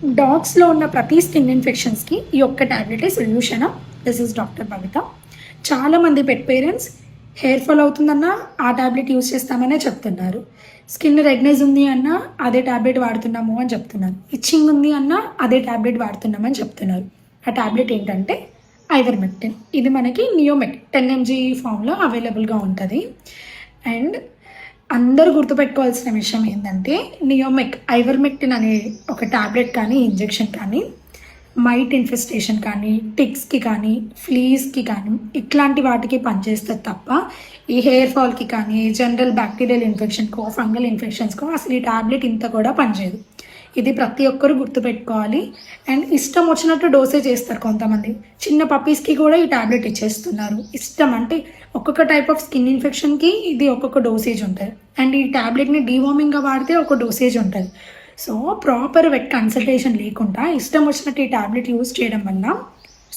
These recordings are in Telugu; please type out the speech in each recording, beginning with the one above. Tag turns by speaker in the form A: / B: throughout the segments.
A: డాగ్స్లో ఉన్న ప్రతి స్కిన్ ఇన్ఫెక్షన్స్కి ఈ ఒక్క ట్యాబ్లెటే సొల్యూషనా? దిస్ ఇస్ డాక్టర్ భవిత. చాలామంది పెట్ పేరెంట్స్ హెయిర్ ఫాల్ అవుతుందన్నా ఆ ట్యాబ్లెట్ యూస్ చేస్తామనే చెప్తున్నారు. స్కిన్ రెడ్నెస్ ఉంది అన్నా అదే ట్యాబ్లెట్ వాడుతున్నాము అని చెప్తున్నారు. ఇచ్చింగ్ ఉంది అన్నా అదే ట్యాబ్లెట్ వాడుతున్నామని చెప్తున్నారు. ఆ ట్యాబ్లెట్ ఏంటంటే ఐవర్మెక్టిన్. ఇది మనకి నియోమెక్ 10 mg ఫామ్లో అవైలబుల్గా ఉంటుంది. అండ్ అందరూ గుర్తుపెట్టుకోవాల్సిన విషయం ఏంటంటే నియోమెక్ ఐవర్మెక్టిన్ అనే ఒక ట్యాబ్లెట్ కానీ ఇంజెక్షన్ కానీ మైట్ ఇన్ఫెస్టేషన్ కానీ టిక్స్కి కానీ ఫ్లీస్కి కానీ ఇట్లాంటి వాటికి పనిచేస్తుంది తప్ప ఈ హెయిర్ ఫాల్కి కానీ జనరల్ బ్యాక్టీరియల్ ఇన్ఫెక్షన్కో ఫంగల్ ఇన్ఫెక్షన్స్కో అసలు ఈ ట్యాబ్లెట్ ఇంత కూడా పనిచేయదు. ఇది ప్రతి ఒక్కరు గుర్తుపెట్టుకోవాలి. అండ్ ఇష్టం వచ్చినట్టు డోసేజ్ చేస్తారు కొంతమంది. చిన్న పప్పీస్కి కూడా ఈ ట్యాబ్లెట్ ఇచ్చేస్తున్నారు. ఇష్టం అంటే ఒక్కొక్క టైప్ ఆఫ్ స్కిన్ ఇన్ఫెక్షన్కి ఇది ఒక్కొక్క డోసేజ్ ఉంటుంది. అండ్ ఈ ట్యాబ్లెట్ని డీవార్మింగ్గా వాడితే ఒక డోసేజ్ ఉంటుంది. సో ప్రాపర్ వెట్ కన్సల్టేషన్ లేకుండా ఇష్టం వచ్చినట్టు ఈ ట్యాబ్లెట్ యూజ్ చేయడం వల్ల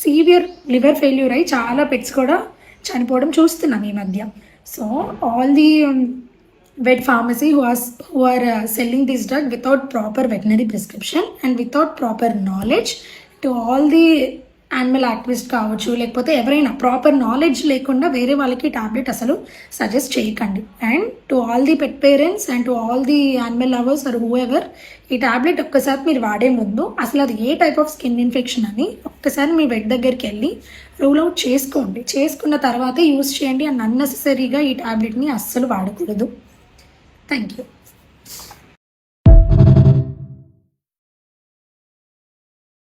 A: సీవియర్ లివర్ ఫెయిల్యూర్ అయ్యి చాలా పెట్స్ కూడా చనిపోవడం చూస్తున్నాం ఈ మధ్య. So all the vet pharmacy who are selling this drug without proper veterinary prescription and without proper knowledge, to all the animal activist కావచ్చు లేకపోతే ఎవరైనా ప్రాపర్ నాలెడ్జ్ లేకుండా వేరే వాళ్ళకి టాబ్లెట్ అసలు సజెస్ట్ చేయకండి. And to all the pet parents and to all the animal lovers or whoever, ఈ టాబ్లెట్ ఒక్కసారి మీరు వాడే ముందు అసలు అది ఏ టైప్ ఆఫ్ స్కిన్ ఇన్ఫెక్షన్ అని ఒక్కసారి మీ వెట్ దగ్గరికి వెళ్ళి రూల్ అవుట్ చేసుకోండి. చేసుకున్న తర్వాతే యూస్ చేయండి. అండ్ అన్నెసెసరీగా ఈ టాబ్లెట్ని అస్సలు వాడకూడదు. Thank you.